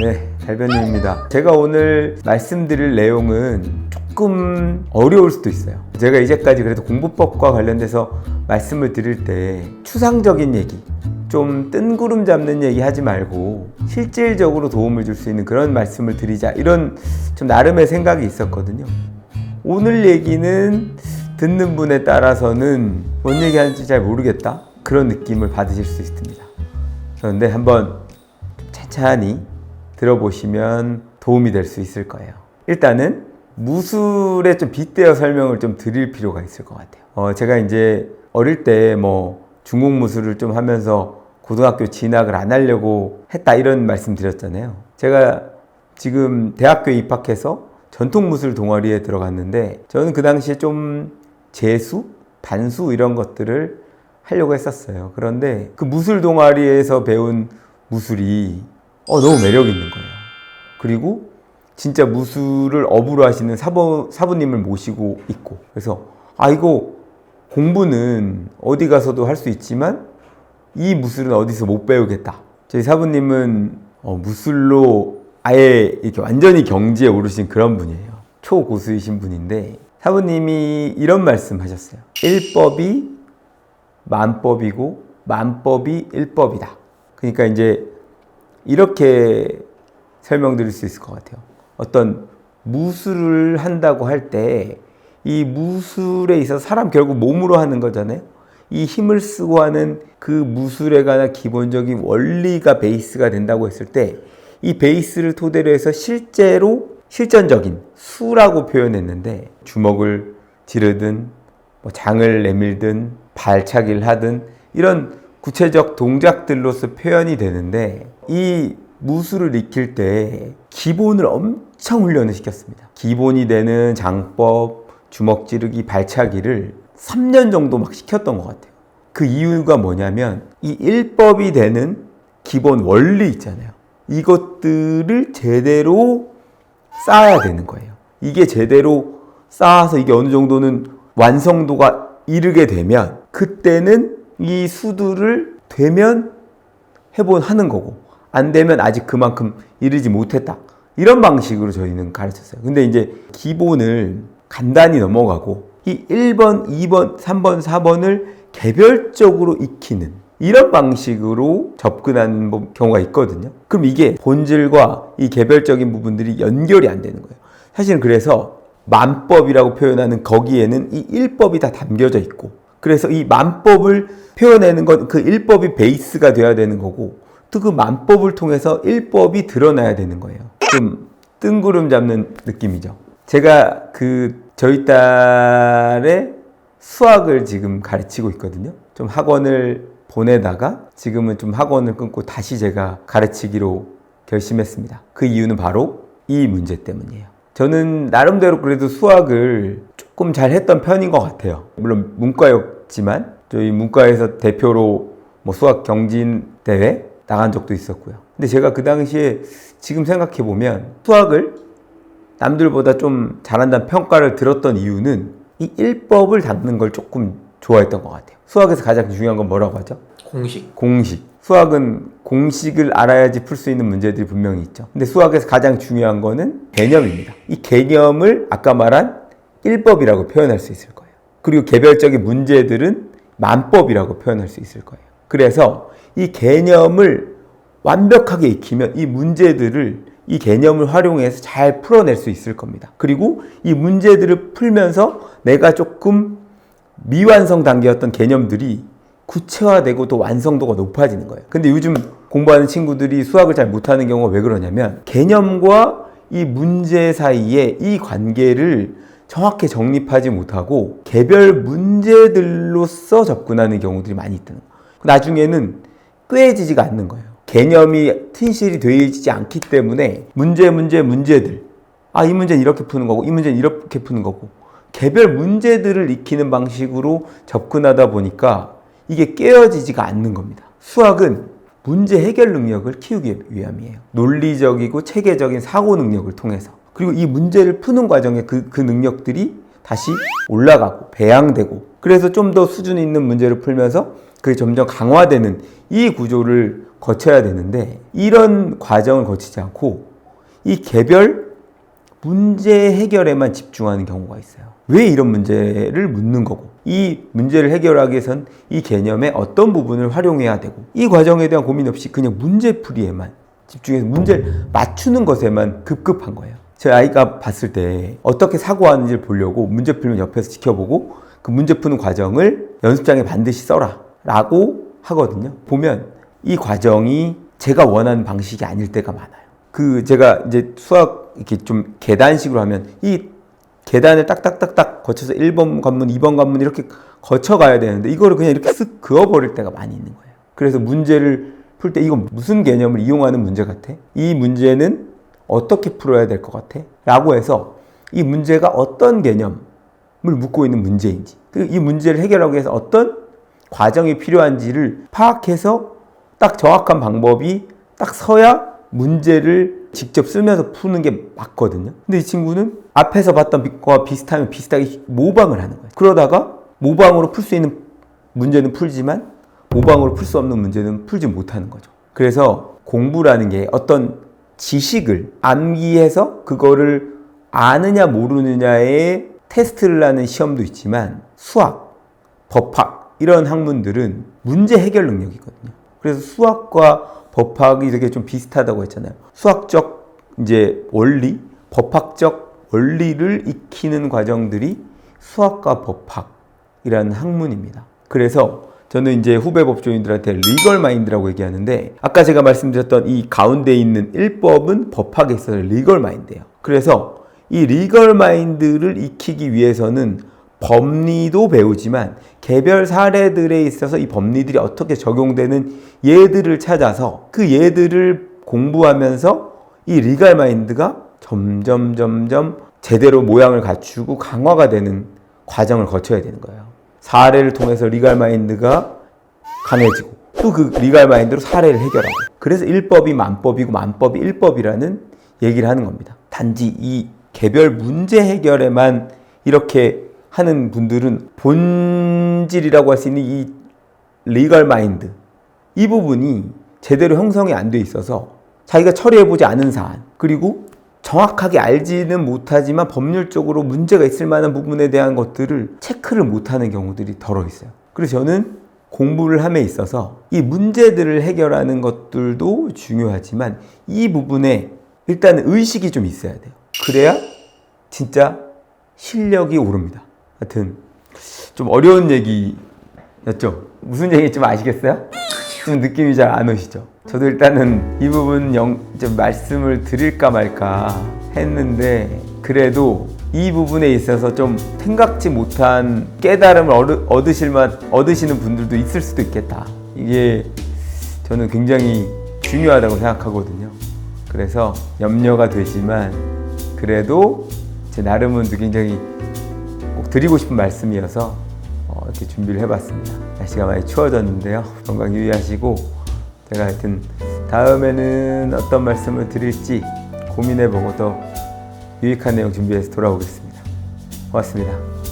네, 달변님입니다. 제가 오늘 말씀드릴 내용은 조금 어려울 수도 있어요. 제가 이제까지 그래도 공부법과 관련돼서 말씀을 드릴 때 추상적인 얘기, 좀 뜬구름 잡는 얘기 하지 말고 실질적으로 도움을 줄 수 있는 그런 말씀을 드리자, 이런 좀 나름의 생각이 있었거든요. 오늘 얘기는 듣는 분에 따라서는 뭔 얘기하는지 잘 모르겠다, 그런 느낌을 받으실 수 있습니다. 그런데 한번 천천히 들어보시면 도움이 될 수 있을 거예요. 일단은 무술에 좀 빗대어 설명을 좀 드릴 필요가 있을 것 같아요. 제가 이제 어릴 때 중국 무술을 좀 하면서 고등학교 진학을 안 하려고 했다, 이런 말씀 드렸잖아요. 제가 지금 대학교에 입학해서 전통무술 동아리에 들어갔는데, 저는 그 당시에 좀 재수, 반수 이런 것들을 하려고 했었어요. 그런데 그 무술 동아리에서 배운 무술이 너무 매력 있는 거예요. 그리고 진짜 무술을 업으로 하시는 사부님을 모시고 있고, 그래서 이거 공부는 어디 가서도 할 수 있지만 이 무술은 어디서 못 배우겠다. 저희 사부님은 무술로 아예 이렇게 완전히 경지에 오르신 그런 분이에요. 초고수이신 분인데, 사부님이 이런 말씀 하셨어요. 일법이 만법이고 만법이 일법이다. 그러니까 이제 이렇게 설명드릴 수 있을 것 같아요. 어떤 무술을 한다고 할 때 이 무술에 있어서 사람 결국 몸으로 하는 거잖아요. 이 힘을 쓰고 하는 그 무술에 관한 기본적인 원리가 베이스가 된다고 했을 때, 이 베이스를 토대로 해서 실제로 실전적인 수라고 표현했는데, 주먹을 지르든 장을 내밀든 발차기를 하든 이런 구체적 동작들로서 표현이 되는데, 이 무술을 익힐 때 기본을 엄청 훈련을 시켰습니다. 기본이 되는 장법, 주먹 찌르기, 발차기를 3년 정도 막 시켰던 것 같아요. 그 이유가 뭐냐면, 이 일법이 되는 기본 원리 있잖아요. 이것들을 제대로 쌓아야 되는 거예요. 이게 제대로 쌓아서 이게 어느 정도는 완성도가 이르게 되면, 그때는 이 수들을 되면 하는 거고, 안 되면 아직 그만큼 이르지 못했다, 이런 방식으로 저희는 가르쳤어요. 근데 이제 기본을 간단히 넘어가고 이 1번, 2번, 3번, 4번을 개별적으로 익히는 이런 방식으로 접근하는 경우가 있거든요. 그럼 이게 본질과 이 개별적인 부분들이 연결이 안 되는 거예요. 사실은 그래서 만법이라고 표현하는 거기에는 이 1법이 다 담겨져 있고, 그래서 이 만법을 표현하는 건 그 1법이 베이스가 돼야 되는 거고, 또 그 만법을 통해서 1법이 드러나야 되는 거예요. 좀 뜬구름 잡는 느낌이죠. 제가 저희 딸의 수학을 지금 가르치고 있거든요. 좀 학원을 보내다가 지금은 좀 학원을 끊고 다시 제가 가르치기로 결심했습니다. 그 이유는 바로 이 문제 때문이에요. 저는 나름대로 그래도 수학을 조금 잘 했던 편인 것 같아요. 물론 문과였지만 저희 문과에서 대표로 수학 경진 대회 나간 적도 있었고요. 근데 제가 그 당시에 지금 생각해보면 수학을 남들보다 좀 잘한다는 평가를 들었던 이유는 이 1법을 닦는 걸 조금 좋아했던 것 같아요. 수학에서 가장 중요한 건 뭐라고 하죠? 공식. 수학은 공식을 알아야지 풀 수 있는 문제들이 분명히 있죠. 근데 수학에서 가장 중요한 거는 개념입니다. 이 개념을 아까 말한 1법이라고 표현할 수 있을 거예요. 그리고 개별적인 문제들은 만법이라고 표현할 수 있을 거예요. 그래서 이 개념을 완벽하게 익히면 이 문제들을 이 개념을 활용해서 잘 풀어낼 수 있을 겁니다. 그리고 이 문제들을 풀면서 내가 조금 미완성 단계였던 개념들이 구체화되고 또 완성도가 높아지는 거예요. 근데 요즘 공부하는 친구들이 수학을 잘 못하는 경우가 왜 그러냐면, 개념과 이 문제 사이에 이 관계를 정확히 정립하지 못하고 개별 문제들로서 접근하는 경우들이 많이 있다는 거예요. 나중에는 꿰지지가 않는 거예요. 개념이 튼실이 되어지지 않기 때문에 문제들, 이 문제는 이렇게 푸는 거고 이 문제는 이렇게 푸는 거고, 개별 문제들을 익히는 방식으로 접근하다 보니까 이게 깨어지지가 않는 겁니다. 수학은 문제 해결 능력을 키우기 위함이에요. 논리적이고 체계적인 사고 능력을 통해서. 그리고 이 문제를 푸는 과정에 그 능력들이 다시 올라가고 배양되고, 그래서 좀 더 수준 있는 문제를 풀면서 그게 점점 강화되는 이 구조를 거쳐야 되는데 이런 과정을 거치지 않고 이 개별 문제 해결에만 집중하는 경우가 있어요. 왜 이런 문제를 묻는 거고 이 문제를 해결하기 위해선 이 개념의 어떤 부분을 활용해야 되고 이 과정에 대한 고민 없이 그냥 문제풀이에만 집중해서 문제를 맞추는 것에만 급급한 거예요. 제 아이가 봤을 때 어떻게 사고하는지를 보려고 문제 풀면 옆에서 지켜보고 그 문제 푸는 과정을 연습장에 반드시 써라 라고 하거든요. 보면 이 과정이 제가 원하는 방식이 아닐 때가 많아요. 제가 이제 수학 이렇게 좀 계단식으로 하면 이 계단을 딱딱딱딱 거쳐서 1번 관문, 2번 관문 이렇게 거쳐가야 되는데 이거를 그냥 이렇게 쓱 그어버릴 때가 많이 있는 거예요. 그래서 문제를 풀 때 이건 무슨 개념을 이용하는 문제 같아? 이 문제는 어떻게 풀어야 될 것 같아? 라고 해서 이 문제가 어떤 개념을 묻고 있는 문제인지 그리고 이 문제를 해결하기 위해서 어떤 과정이 필요한지를 파악해서 딱 정확한 방법이 딱 서야 문제를 직접 쓰면서 푸는 게 맞거든요. 근데 이 친구는 앞에서 봤던 거와 비슷하면 비슷하게 모방을 하는 거예요. 그러다가 모방으로 풀 수 있는 문제는 풀지만 모방으로 풀 수 없는 문제는 풀지 못하는 거죠. 그래서 공부라는 게 어떤 지식을 암기해서 그거를 아느냐 모르느냐의 테스트를 하는 시험도 있지만 수학, 법학 이런 학문들은 문제 해결 능력이거든요. 그래서 수학과 법학이 되게 좀 비슷하다고 했잖아요. 수학적 이제 원리, 법학적 원리를 익히는 과정들이 수학과 법학이라는 학문입니다. 그래서 저는 이제 후배 법조인들한테 리걸 마인드라고 얘기하는데 아까 제가 말씀드렸던 이 가운데 있는 1법은 법학에 있어서 리걸 마인드예요. 그래서 이 리걸 마인드를 익히기 위해서는 법리도 배우지만 개별 사례들에 있어서 이 법리들이 어떻게 적용되는 예들을 찾아서 그 예들을 공부하면서 이 리걸 마인드가 점점 제대로 모양을 갖추고 강화가 되는 과정을 거쳐야 되는 거예요. 사례를 통해서 리걸 마인드가 강해지고 또 그 리걸 마인드로 사례를 해결하고 그래서 1법이 만법이고 만법이 1법이라는 얘기를 하는 겁니다. 단지 이 개별 문제 해결에만 이렇게 하는 분들은 본질이라고 할 수 있는 이 리걸 마인드 이 부분이 제대로 형성이 안 돼 있어서 자기가 처리해보지 않은 사안 그리고 정확하게 알지는 못하지만 법률적으로 문제가 있을 만한 부분에 대한 것들을 체크를 못하는 경우들이 덜어 있어요. 그래서 저는 공부를 함에 있어서 이 문제들을 해결하는 것들도 중요하지만 이 부분에 일단은 의식이 좀 있어야 돼요. 그래야 진짜 실력이 오릅니다. 하여튼 좀 어려운 얘기였죠. 무슨 얘기인지 좀 아시겠어요? 좀 느낌이 잘 안 오시죠? 저도 일단은 이 부분 좀 말씀을 드릴까 말까 했는데 그래도 이 부분에 있어서 좀 생각지 못한 깨달음을 얻으시는 분들도 있을 수도 있겠다. 이게 저는 굉장히 중요하다고 생각하거든요. 그래서 염려가 되지만 그래도 제 나름은 굉장히 꼭 드리고 싶은 말씀이어서 이렇게 준비를 해봤습니다. 날씨가 많이 추워졌는데요. 건강 유의하시고 제가 하여튼 다음에는 어떤 말씀을 드릴지 고민해보고 더 유익한 내용 준비해서 돌아오겠습니다. 고맙습니다.